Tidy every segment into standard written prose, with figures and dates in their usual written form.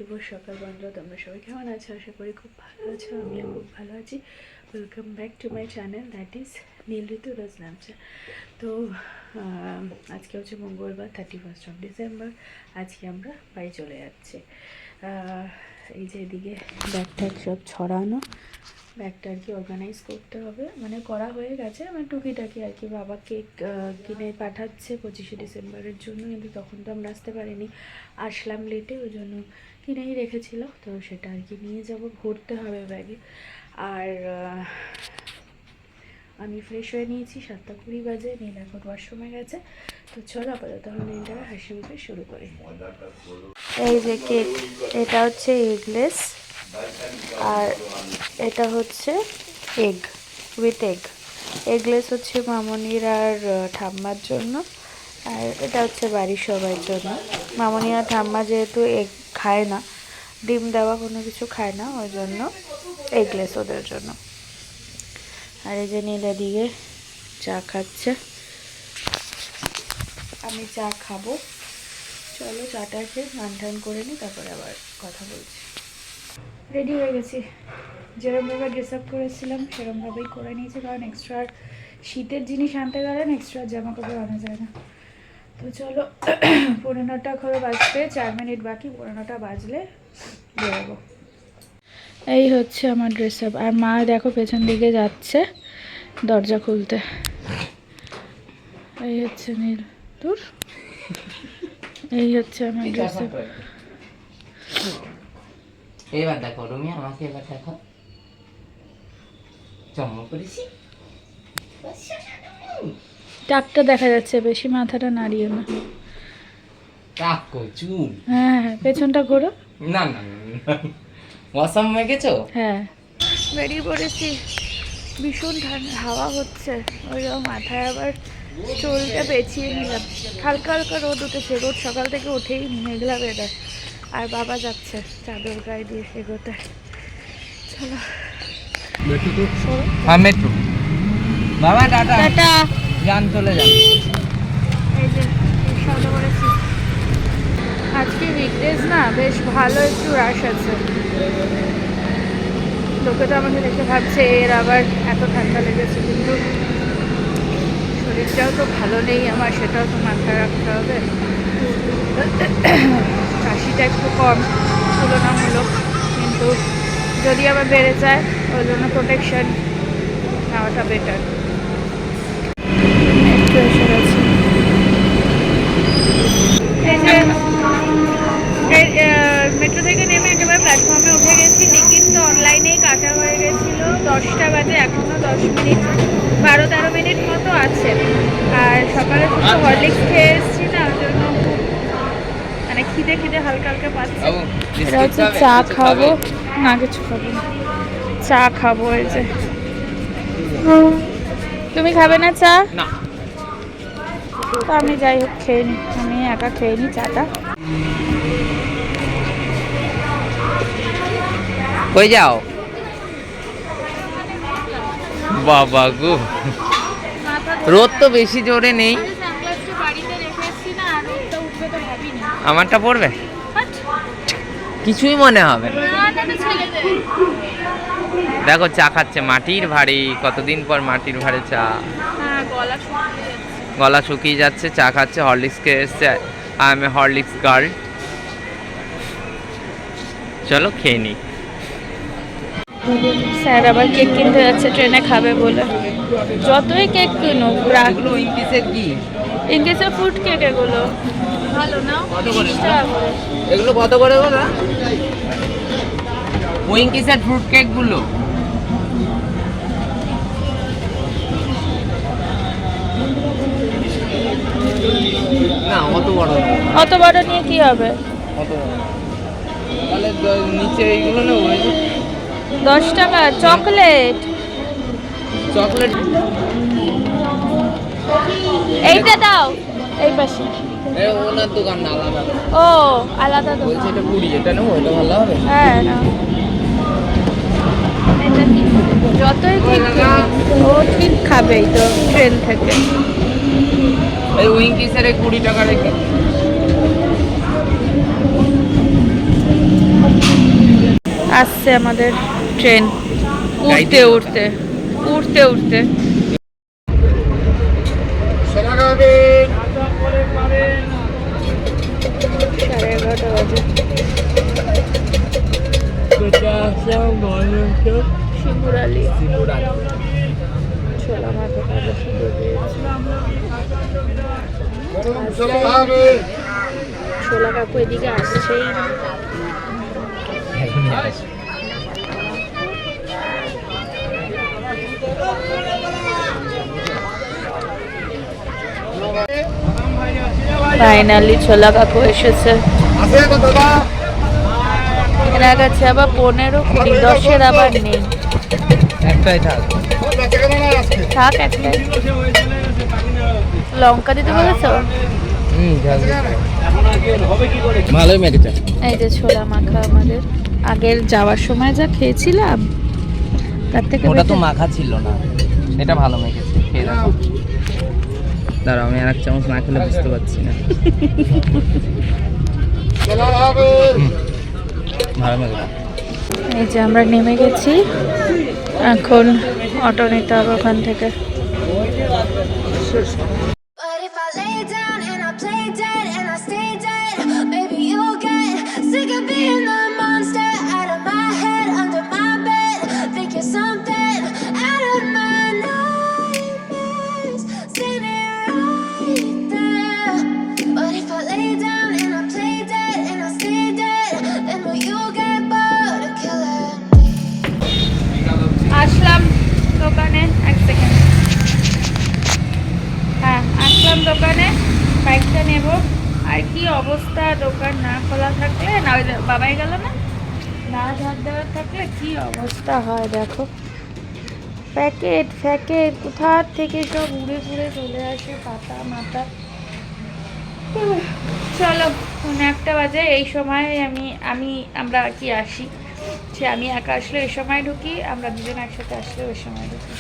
শুভ সকাল বন্ধুরা, তোমরা সবাই কেমন আছো? আশা করি খুব ভালো আছো। আমিও খুব ভালো আছি। Welcome back to my channel, that is Neel Ritu Roznamcha. তো আজকে হচ্ছে মঙ্গলবার, 31st অফ ডিসেম্বর। আজকে আমরা বাড়ি চলে যাচ্ছি। এই যে এদিকে ব্যাগ ট্যাগ সব ছড়ানো, ব্যাগটা আর কি অর্গানাইজ করতে হবে, মানে করা হয়ে গেছে, মানে টুকিটাকি আর কি। বাবা কেক কিনে পাঠাচ্ছে 25শে ডিসেম্বরের জন্য, কিন্তু তখন তো আমরা আসতে পারিনি, আসলাম লেটে, ওই জন্য কিনেই রেখেছিল। তো সেটা আর কি নিয়ে যাব, ভরতে হবে ব্যাগে। আর আমি ফ্রেশ হয়ে নিয়েছি, 7:20 বাজে। নীল এখন ওয়াশরুমে গেছে। তো চলো আপাতত আমি নীলটাকে হাসি মুখে শুরু করি। এই যে কেক, এটা হচ্ছে এগলেস, আর এটা হচ্ছে এগ উইথ এগ। এগলেস হচ্ছে মামনির আর ঠাম্মার জন্য, আর এটা হচ্ছে বাড়ির সবার জন্য। মামনি আর ঠাম্মা যেহেতু এগ খায় না, ডিম দেওয়া কোনো কিছু খায় না, ওই জন্য এগলেস ওদের জন্য। আর এই যে নীলা দিকে চা খাচ্ছে, আমি চা খাবো। চলো চাটা খেয়ে স্নান টান করে নিই, তারপরে আবার কথা বলছি। রেডি হয়ে গেছি, যেরকমভাবে ড্রেস আপ করেছিলাম সেরকমভাবেই করে নিয়েছি, কারণ এক্সট্রা শীতের জিনিস আনতে গেলে না এক্সট্রা জামা কাপড় আনা যায় না। তো চলো 9:15 করে বাজতে 4 মিনিট বাকি, 9:15 বাজলে বেরোবো। এই হচ্ছে আমার ড্রেস আপ। আর মা দেখো পেছন দিকে যাচ্ছে দরজা খুলতে। এই হচ্ছে নীল তোর, এই হচ্ছে আমার ড্রেস আপ। এবার দেখো রুমি, আমাকে এবার দেখো, চমক করেছি। টাকটা দেখা যাচ্ছে, বেশি মাথাটা নাড়িয়ে না। টাক চুল, হ্যাঁ হ্যাঁ, পেছনটা ঘোরো। না না মৌসুম হয়ে গেছো। হ্যাঁ বেরিয়ে পড়েছি, ভীষণ ঠান্ডা হাওয়া হচ্ছে, ওই মাথায় আবার চুলটা পেঁচিয়ে নিলাম। হালকা হালকা রোদ উঠেছে, রোদ সকাল থেকে উঠেই মেঘলা ওয়েদার। আর বাবা যাচ্ছে চাদর গায়ে দিয়ে এগোতে। চলো মেট্রো বাবা, টাটা টাটা। যান, চলে যান। এই যে রিক্সাওয়ালা করেছি। আজকে উইকডেজ না, বেশ ভালো একটু রাশ আছে। লোকে তো আমাকে দেখে ভাবছে এর আবার এত ঠান্ডা লেগেছে, কিন্তু শরীরটাও তো ভালো নেই আমার, সেটাও তো মাথায় রাখতে হবে। কাশিটা একটু কম তুলনামূলক, কিন্তু যদি আবার বেড়ে যায় ওই জন্য প্রোটেকশন নেওয়াটা বেটার। একটু এসে গেছি। এই যে মেট্রো থেকে নেমে একেবারে প্ল্যাটফর্মে উঠে গেছি। টিকিট তো অনলাইনেই কাটা হয়ে গেছিলো। 10টা বাজে, এখনও 10 মিনিট 12-13 মিনিট মতো আছে। আর সকালে শুধু হরলিক্স খেয়ে এসেছি না, ওই জন্য খুব মানে খিদে খিদে হালকা হালকা পাচ্ছে। এটা হচ্ছে চা খাবো, না কিছু খাবো না, চা খাবো। এই যে তুমি খাবে না চা? না, তো আমি যাই হোক খেয়ে নিই, আমি একা খেয়ে নিই চাটা। কই যাও বাবা গো, রোদ তো বেশি জোরে নেই। আমারটা পড়বে, কিছুই মনে হবে না। দেখো চা খাচ্ছে, মাটির ভারী, কতদিন পর মাটির ভারে চা। গলা শুকিয়ে যাচ্ছে, চা খাচ্ছে, হরলিক্স খেয়ে এসছে। I M A Horlicks girl. চলো খেয়ে নিই। স্যার আবার কেক কিনতে যাচ্ছে ট্রেনে খাবে বলে। যতই কেক কিনো, ইংলিশের ফুড কেক এগুলো ভালো না। এগুলো কত করে বলো? উইঙ্কিসের ফ্রুট কেক গুলো না, অত বড় না। অত বড় নিয়ে কি হবে? অত বড় তাহলে নিচে এইগুলো নেবো। 10 টাকা চকলেট। চকলেট এইটা দাও, এই পাশে। ওনার দোকান না, আলাদা। ও আলাদা তো বলছি এটা 20, এটা নেবো, এটা ভালো হবে। হ্যাঁ না, এটা কি যতই ঠিক ও ঠিক খাবেই তো ট্রেন থেকে। এই উইঙ্কিসের 20 টাকা রেখে আসছে আমাদের ট্রেন, উঠতে উঠতে উঠতে উঠতে। সাড়ে 11টা বাজে। শিমুরালি ছোলা মাখা খাবো, খিদে পেয়েছে। ছোলা কাকু এদিকে আসছেই না। ফাইনালি ছোলা কাকু এসেছে। এরা কাছে আবার 15, 20, 10-এর আবার নেই। একটাই থাক। থাক একটাই। লঙ্কা দিতে বলেছ? ভালোই মেখেছে। এই যে ছোলা মাখা আমাদের আগের যাওয়ার সময় যা খেয়েছিলাম তার থেকে ওটা তো better। মাখা ছিল না, এটা ভালো মেখেছে। খেয়ে দেখো। দাঁড়াও, আমি আর এক চামচ না খেলে বুঝতে পারছি না। ভালো মেখেছে। এই যে আমরা নেমে গেছি, এখন অটো নিতে হবে ওখান থেকে। But if I lay down and I play dead and I stay dead, maybe you'll get sick of being the monster out of my head, under my bed. Think you're something out of my nightmares, standing right there. But if I lay down and I play dead and I stay dead, then will you get bored of killing me? আসলাম দোকানে, এক second. হ্যাঁ, আসলাম দোকানে, বাইকটা নেব। আর কি অবস্থা, দোকান না খোলা থাকলে, না ওই যে বাবাই গেল না, না ঝাড় দেওয়ার থাকলে কি অবস্থা হয় দেখো। প্যাকেট ফ্যাকেট কোথার থেকে সব উড়ে ফুড়ে চলে আসে, পাতা মাথা। চলো, 1টা বাজে। এই সময় আমরা কি আসি, সে আমি একা আসলে এই সময় ঢুকি, আমরা দুজন একসাথে আসলে ওই সময় ঢুকি।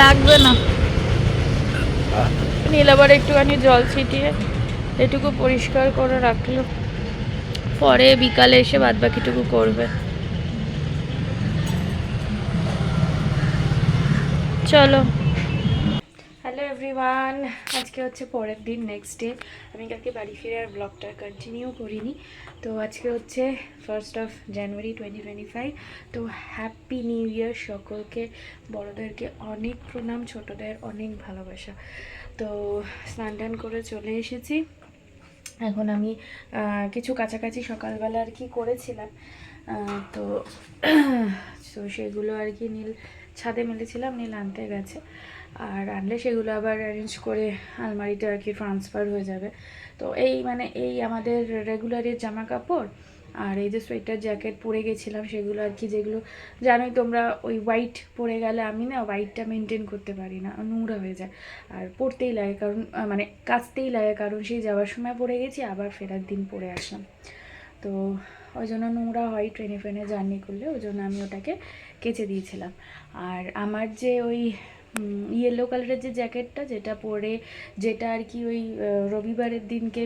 লাগবে না, নীল আবার একটুখানি জল ছিটিয়ে এটুকু পরিষ্কার করে রাখলো, পরে বিকালে এসে বাদ বাকিটুকু করবে। চলো। হ্যালো এভরিওয়ান, আজকে হচ্ছে পরের দিন, নেক্সট ডে। আমি কালকে বাড়ি ফিরে আর ব্লগটা কন্টিনিউ করিনি। তো আজকে হচ্ছে 1st অফ জানুয়ারি 2025। তো হ্যাপি নিউ ইয়ার সকলকে, বড়োদেরকে অনেক প্রণাম, ছোটদের অনেক ভালোবাসা। তো স্নান টান করে চলে এসেছি। এখন আমি কিছু কাছাকাছি সকালবেলা আর কি করেছিলাম, তো তো সেগুলো আর কি নীল ছাদে মেলেছিলাম, নীল আনতে গেছে। আর আনলে সেগুলো আবার অ্যারেঞ্জ করে আলমারিতে আর কি ট্রান্সফার হয়ে যাবে। তো এই আমাদের রেগুলারের জামা কাপড় আর এই যে সোয়েটার জ্যাকেট পরে গেছিলাম সেগুলো আর কি, যেগুলো জানোই তোমরা, ওই হোয়াইট পরে গেলে আমি না হোয়াইটটা মেনটেন করতে পারি না, নোংরা হয়ে যায়। আর পরতেই লাগে, কারণ মানে কাচতেই লাগে, কারণ সেই যাওয়ার সময় পরে গেছি, আবার ফেরার দিন পরে আসলাম। তো ওই জন্য নোংরা হয় ট্রেনে ফ্রেনে জার্নি করলে, ওই জন্য আমি ওটাকে কেচে দিয়েছিলাম। আর আমার যে ওই ইয়েলো কালারের যে জ্যাকেটটা যেটা আর কি ওই রবিবারের দিনকে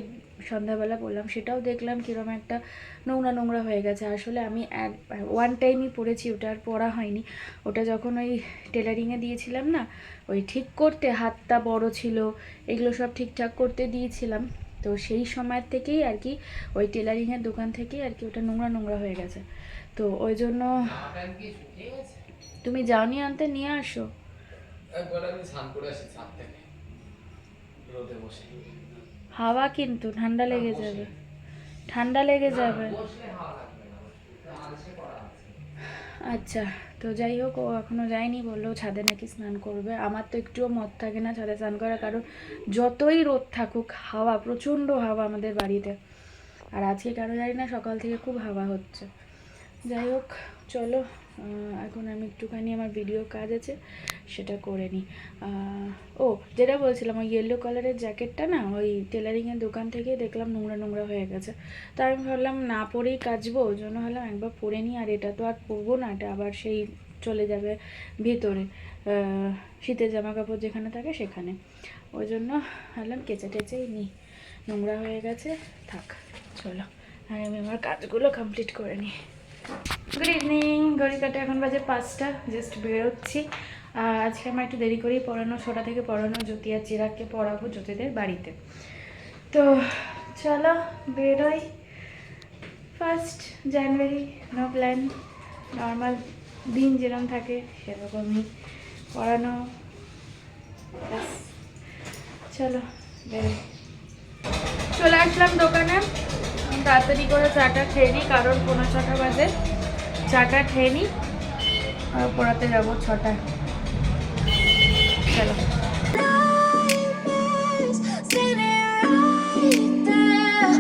সন্ধ্যাবেলা পরলাম, সেটাও দেখলাম কীরকম একটা নোংরা নোংরা হয়ে গেছে। আসলে আমি ওয়ান টাইমই পরেছি, ওটা আর পরা হয়নি। ওটা যখন ওই টেলারিংয়ে দিয়েছিলাম না, ওই ঠিক করতে হাতটা বড় ছিল, এগুলো সব ঠিকঠাক করতে দিয়েছিলাম। তো সেই সময় থেকেই আর কি ওই টেলারিংয়ের দোকান থেকেই আর কি ওটা নোংরা নোংরা হয়ে গেছে। তো ওই জন্য তুমি যাওনি আনতে, নিয়ে আসো। হাওয়া কিন্তু ঠান্ডা লেগে যাবে, ঠান্ডা লেগে যাবে। আচ্ছা, তো যাই হোক, ও এখনও যায়নি, বললো ছাদে নাকি স্নান করবে। আমার তো একটুও মত থাকে না ছাদে স্নান করার, কারণ যতই রোদ থাকুক হাওয়া, প্রচণ্ড হাওয়া আমাদের বাড়িতে। আর আজকে কেন জানি না সকাল থেকে খুব হাওয়া হচ্ছে। যাই হোক, চলো, এখন আমি একটুখানি আমার ভিডিও কাজ আছে সেটা করে নিই। ও যেটা বলছিলাম, ওই ইয়েলো কালারের জ্যাকেটটা না ওই টেলারিংয়ের দোকান থেকে দেখলাম নোংরা নোংরা হয়ে গেছে। তো আমি ভাবলাম না পরেই কাচবো, ওই জন্য ভাবলাম একবার পরে নিই। আর এটা তো আর পরবো না, এটা আবার সেই চলে যাবে ভিতরে, শীতের জামা কাপড় যেখানে থাকে সেখানে। ওই জন্য ভাবলাম কেচে টেচেই নিই। নোংরা হয়ে গেছে, থাক। চলো আর আমি আমার কাজগুলো কমপ্লিট করে নিই। গুড ইভিনিং, ঘড়ি কাটে এখন বাজে 5টা, জাস্ট বেরোচ্ছি। আজকে আমার একটু দেরি করেই পড়ানো, 6টা থেকে পড়ানো। জ্যোতি আর চিরাগকে পড়াবো জ্যোতিদের বাড়িতে। তো চলো বেরোই। 1 জানুয়ারি, নো প্ল্যান, নর্মাল দিন যেরকম থাকে সেরকমই পড়ানো। ব্যাস, চলো বেরোই। চলে আসলাম দোকানে, তাড়াতাড়ি করে চাটা খেয়ে নিই, কারণ 5:45 বাজে। চাটা খেয়ে নিই আর পড়াতে যাবো 6টায়। চলো। Nightmares standing right there.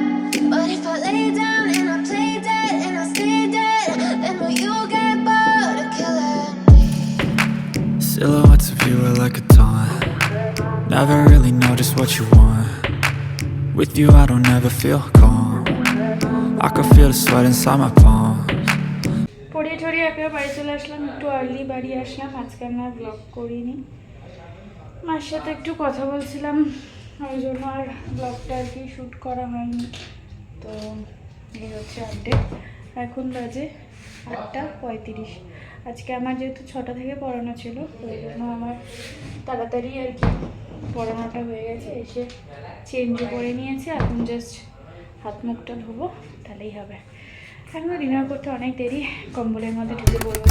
But if I lay down and I play dead and I stay dead, then will you get bored of killing me? Silhouettes of you are like a taunt. Never really know just what you want. With you I don't ever feel calm. I can feel the sweat inside my palms. পড়িয়ে ঠড়িয়ে একেবারে বাড়ি চলে আসলাম, একটু early বাড়ি আসলাম। আজকে আমি আর blog করিনি, মার সাথে একটু কথা বলছিলাম, ওই জন্য আর ব্লগটা আর কি শ্যুট করা হয়নি। তো এই হচ্ছে আপডেট। এখন বাজে 8:35। আজকে আমার যেহেতু 6টা থেকে পড়ানো ছিল, ওই জন্য আমার তাড়াতাড়ি আর কি পড়ানোটা হয়ে গেছে। এসে চেঞ্জও করে নিয়েছে, এখন জাস্ট হাত মুখটা ধোবো, তাহলেই হবে। এখনও ডিনার করতে অনেক দেরি, কম্বলের মধ্যে ঢুকে পড়বো।